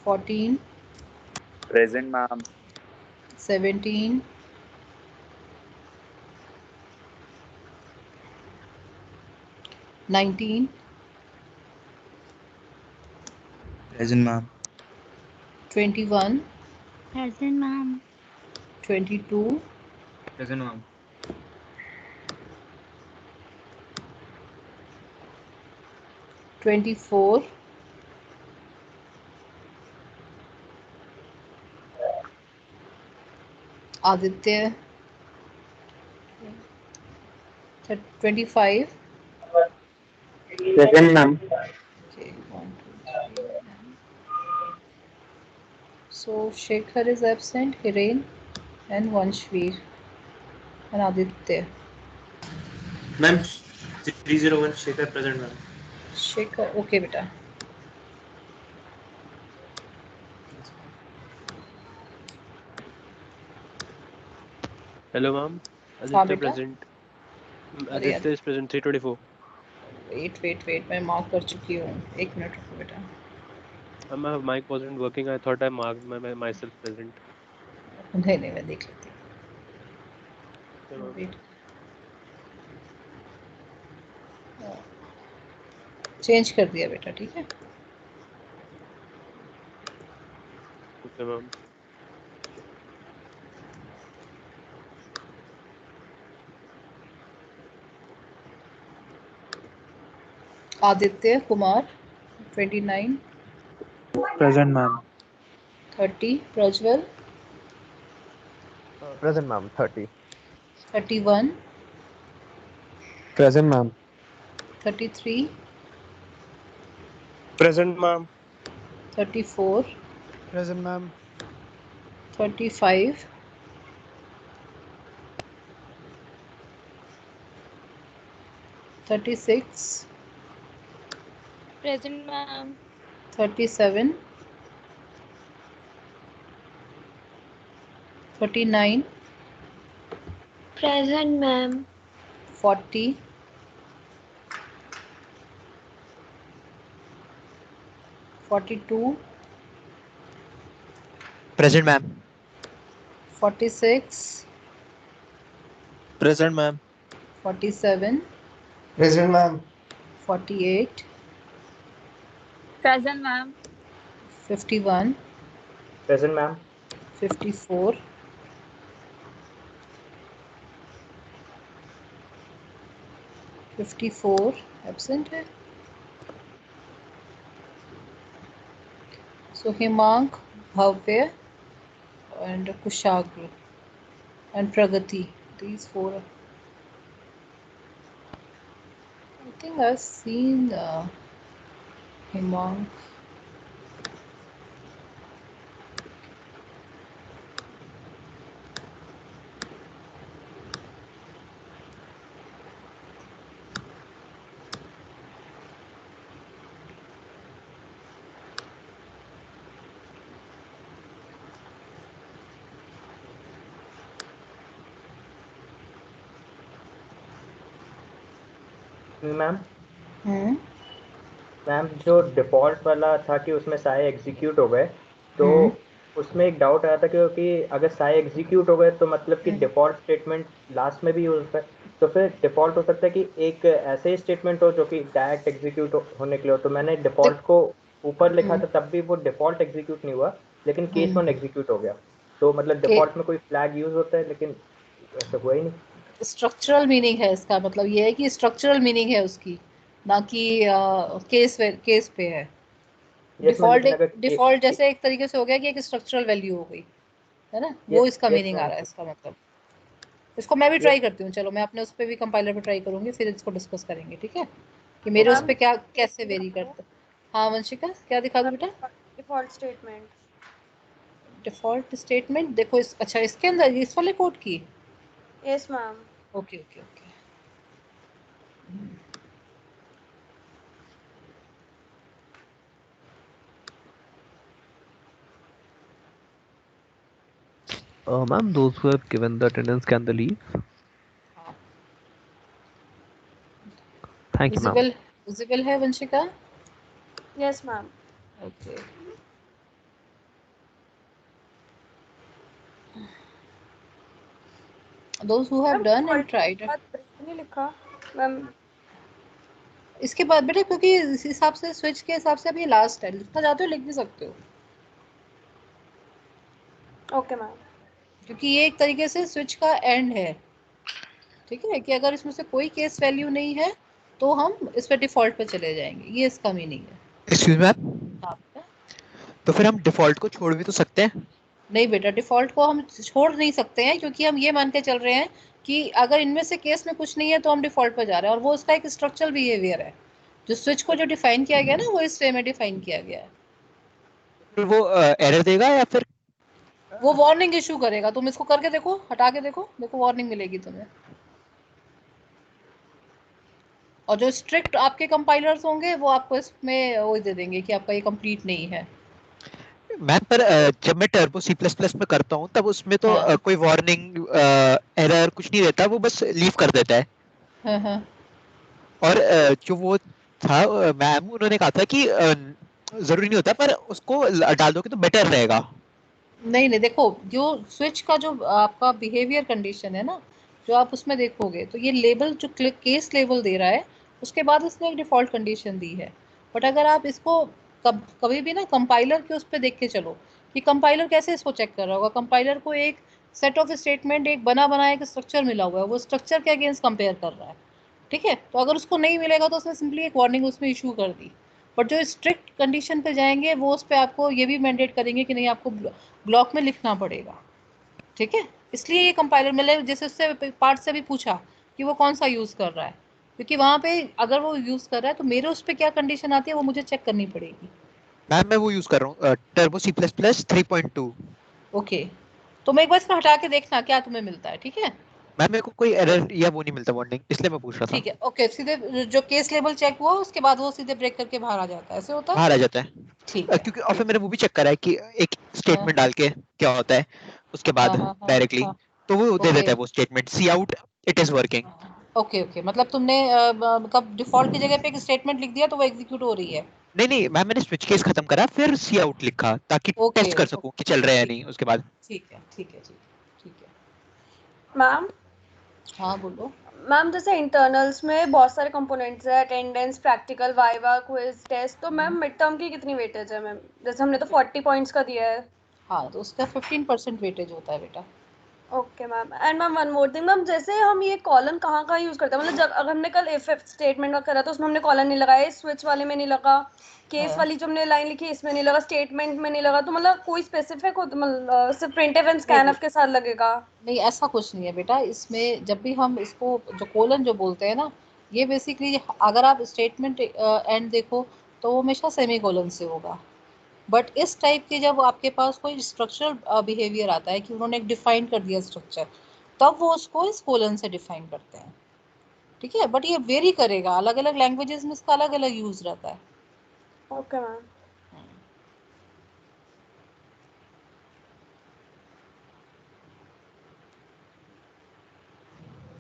14. Present, ma'am. 17. 19. Present, ma'am. 21. Present, ma'am. 22. Present, ma'am. 24. Aditya 25. Present, ma'am. Okay, 1, 2, 3. So Shekhar is absent, Hiren and Vanshveer and Aditya. Ma'am, 301 Shekhar present, ma'am. Shekhar, okay beta. Hello, ma'am. हाँ Aditya बेटा. present. अरे यार, Aditya is present. 324. Wait मैं mark कर चुकी हूँ. 1 minute रुको बेटा. My mic wasn't working. I thought I marked myself present. नहीं मैं देख लेती Okay, हूँ. ma'am. वेट. चेंज कर दिया बेटा, ठीक है. Okay, ma'am. Aditya Kumar 29. Present, ma'am. 30. Prajwal Present, ma'am. 30. 31. Present, ma'am. 33. Present, ma'am. 34. Present, ma'am. 35. 36. Present, ma'am. 37. 39. Present, ma'am. 40. 42. Present, ma'am. 46. Present, ma'am. 47. Present, ma'am. 48. Present, ma'am. 51. Present, ma'am. 54. 54 absent है. So Himank, Bhavya and Kushagra and Pragati. These four. I think I've seen Himank. Ma'am hmm. Ma'am जो default वाला था कि उसमें सारे execute हो गए, तो उसमें एक डाउट आया था क्योंकि अगर सारे एग्जीक्यूट हो गए तो मतलब कि डिफॉल्ट स्टेटमेंट लास्ट में भी यूज होता है, तो फिर डिफॉल्ट हो सकता है कि एक ऐसे ही स्टेटमेंट हो जो कि डायरेक्ट एग्जीक्यूट होने के लिए हो. तो मैंने डिफॉल्ट को ऊपर लिखा था तब भी वो डिफॉल्ट एग्जीक्यूट नहीं हुआ, लेकिन केस 1 एग्जीक्यूट हो गया. तो मतलब डिफॉल्ट में कोई फ्लैग यूज होता है, लेकिन ऐसा हुआ ही नहीं. स्ट्रक्चरल मीनिंग है इसका, मतलब ये है कि स्ट्रक्चरल मीनिंग है उसकी, ना कि केस पे है. डिफॉल्ट जैसे एक तरीके से हो गया कि एक स्ट्रक्चरल वैल्यू हो गई है ना, वो इसका मीनिंग आ रहा है इसका मतलब. इसको मैं भी ट्राई करती हूँ. चलो मैं अपने उस पर भी कंपाइलर पे ट्राई करूंगी, फिर इसको डिस्कस करेंगे, ठीक है, कि मेरे उस पे क्या कैसे वेरी करता. हाँ वंशिका, क्या दिखा दूँ बेटा? Default statement. डिफॉल्ट स्टेटमेंट देखो अच्छा इसके अंदर इस वाले कोड की. Yes ma'am. Okay okay okay. Ma'am, those who have given the attendance can they leave? Thank you, ma'am. Visible है Vanshika? Yes ma'am. Okay. Those who have done and tried. नहीं लिखा मैम. इसके बाद बेटा क्योंकि इस हिसाब से स्विच के हिसाब से अभी लास्ट है, लिखना चाहते हो लिख भी सकते हो. Okay ma'am. क्योंकि ये एक तरीके से स्विच का एंड है, ठीक है, कि अगर इसमें से कोई केस वैल्यू नहीं है तो हम इस पे डिफॉल्ट पे चले जाएंगे, ये इसका मीनिंग है. एक्सक्यूज मैम, हाँ. तो फिर हम डिफॉल्ट को छोड़ भी तो सकते हैं. नहीं बेटा, डिफॉल्ट को हम छोड़ नहीं सकते हैं, क्योंकि हम ये मान के चल रहे हैं कि अगर इनमें से केस में कुछ नहीं है तो हम डिफॉल्ट पर जा रहे हैं, और वो उसका एक स्ट्रक्चरल बिहेवियर है। जो स्विच को जो डिफाइन किया गया ना, वो इस वे में डिफाइन किया गया है। फिर वो एरर देगा या फिर वो वार्निंग इशू करेगा। तुम इसको करके देखो, हटा के देखो, वार्निंग मिलेगी तुम्हें। और जो स्ट्रिक्ट आपके कंपाइलर्स होंगे वो आपको इसमें वो दे देंगे कि आपका ये कंप्लीट नहीं है। मैम पर जब मैं टर्बो C++ में करता हूँ तब उसमें तो हाँ। कोई वार्निंग एरर कुछ नहीं देता, वो बस लीव कर देता है। हाँ हाँ। और जो वो था मैम उन्होंने कहा था कि जरूरी नहीं होता, पर उसको डाल दोगे तो बेटर रहेगा। नहीं नहीं, देखो जो स्विच का जो आपका बिहेवियर कंडीशन है ना, जो आप उसमें देखोगे तो ये लेबल जो केस लेबल दे रहा है, उसके बाद उसने एक डिफॉल्ट कंडीशन दी है। बट अगर आप इसको कभी भी ना कंपाइलर के उस पर देख के चलो कि कंपाइलर कैसे इसको चेक कर रहा होगा। कंपाइलर को एक सेट ऑफ स्टेटमेंट, एक बना बनाया एक स्ट्रक्चर मिला हुआ है, वो स्ट्रक्चर के अगेंस्ट कंपेयर कर रहा है। ठीक है, तो अगर उसको नहीं मिलेगा तो उसने सिंपली एक वार्निंग उसमें इशू कर दी। बट जो स्ट्रिक्ट कंडीशन पे जाएंगे वो उस पर आपको ये भी मैंडेट करेंगे कि नहीं, आपको ब्लॉक में लिखना पड़ेगा। ठीक है, इसलिए ये कंपाइलर मैंने जैसे उससे पार्ट से भी पूछा कि वो कौन सा यूज़ कर रहा है, क्योंकि वहाँ पे अगर वो यूज़ कर रहा है तो मेरे उस पर क्या कंडीशन आती है वो मुझे चेक करनी पड़ेगी। मैम मैं वो यूज कर रहा हूँ टर्बो C++ 3.2। ओके, तो मैं एक बार इसको हटा के देखना क्या तुम्हें मिलता है। ठीक है, मैम मेरे को कोई एरर या वो नहीं मिलता वार्निंग, इसलिए मैं पूछ रहा था। ठीक है। ओके, सीधे जो केस लेबल चेक हुआ उसके बाद वो सीधे ब्रेक करके बाहर आ जाता है, ऐसे होता है। बाहर आ जाता है। ठीक है, क्योंकि और फिर ठीक मैंने वो भी चेक करा है कि एक हाँ स्टेटमेंट डाल के क्या होता है उसके बाद हाँ हाँ हाँ डायरेक्टली, हाँ। तो वो दे ओके देता है वो statement C out it is working. Okay okay, मतलब तुमने कब डिफॉल्ट की जगह पे एक स्टेटमेंट लिख दिया तो वो एग्जीक्यूट हो रही है। नहीं नहीं मैम, मैंने स्विच केस खत्म करा फिर सी आउट लिखा ताकि ओके टेस्ट कर सकूं कि चल रहा है या ठीक नहीं उसके बाद। ठीक है ठीक है ठीक है ठीक है। मैम हाँ बोलो। मैम जैसे इंटरनल्स में बहुत सारे कंपोनेंट्स है, attendance, practical, viva, quiz, test, तो मैम मिड टर्म की कितनी वेटेज है मैम? जैसे हमने तो 40 पॉइंट्स का दिया है। हाँ, तो उसका 15% वेटेज होता है बेटा। Okay ma'am. And ma'am one more thing ma'am, जैसे हम ये कॉलन कहाँ यूज करते हैं? मतलब जब अगर हमने कल इफ स्टेटमेंट का करा तो उसमें हमने कॉलन नहीं लगाया, स्विच वाले में नहीं लगा, केस वाली जो हमने लाइन लिखी इसमें नहीं लगा, स्टेटमेंट में नहीं लगा, तो मतलब कोई स्पेसिफिक हो तो मतलब सिर्फ प्रिंटफ एंड स्कैनफ के साथ लगेगा? नहीं, ऐसा कुछ नहीं है बेटा। इसमें जब भी हम इसको जो कोलन जो बोलते हैं ना, ये बेसिकली अगर आप स्टेटमेंट एंड देखो तो वो हमेशा सेमी कोलन से होगा। बट इस टाइप के जब आपके पास कोई स्ट्रक्चरल बिहेवियर आता है कि उन्होंने एक डिफाइन कर दिया स्ट्रक्चर, तब वो उसको इस कोलन से डिफाइन करते हैं। ठीक है, बट ये वेरी करेगा, अलग अलग लैंग्वेजेस में इसका अलग अलग यूज रहता है। Okay ma'am.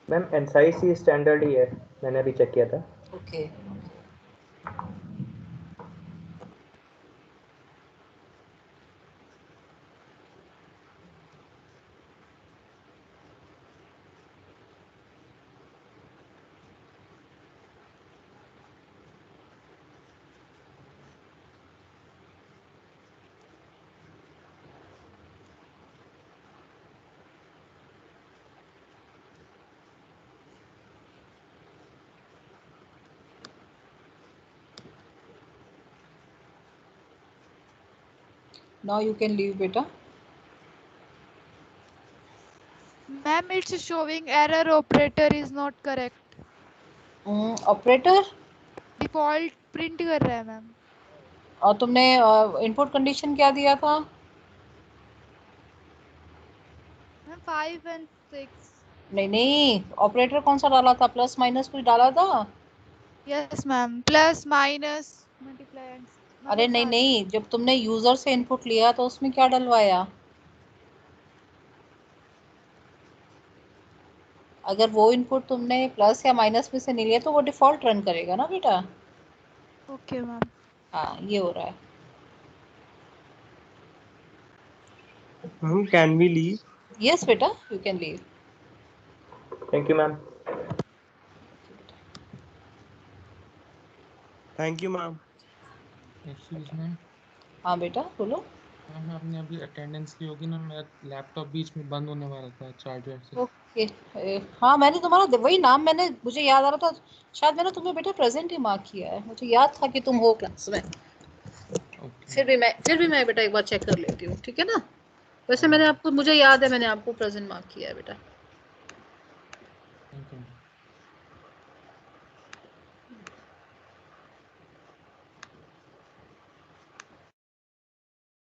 मैम एनसाइसी स्टैंडर्ड ही है, मैंने अभी चेक किया था। Okay now you can leave beta. Ma'am, it's showing error operator is not correct. Operator default print कर रहा है मैम। और तुमने इनपुट कंडीशन क्या दिया था? Ma'am 5 and 6। नहीं नहीं, ऑपरेटर कौन सा डाला था? प्लस माइनस कुछ डाला था? Yes ma'am, plus minus multiply and अरे नहीं नहीं, जब तुमने यूजर से इनपुट लिया तो उसमें क्या डलवाया? अगर वो इनपुट तुमने प्लस या माइनस में से नहीं लिया तो वो डिफॉल्ट रन करेगा ना बेटा। Okay ma'am. हाँ, ये हो रहा है। Ma'am, can we leave? Yes बेटा, you can leave. Thank you ma'am. Thank you, ma'am. Excuse ma'am. हाँ बेटा बोलो। मैम आपने अभी अटेंडेंस की होगी ना, मेरा लैपटॉप बीच में बंद होने वाला था चार्जर से। ओके, हाँ मैंने तुम्हारा वही नाम मैंने मुझे याद आ रहा था, शायद मैंने तुम्हें बेटा प्रेजेंट ही मार्क किया है, मुझे याद था कि तुम हो क्लास में। फिर भी मैं बेटा एक बार चेक कर लेती हूँ, ठीक है ना। वैसे मैंने आपको, मुझे याद है मैंने आपको प्रेजेंट मार्क किया है बेटा। Thank you.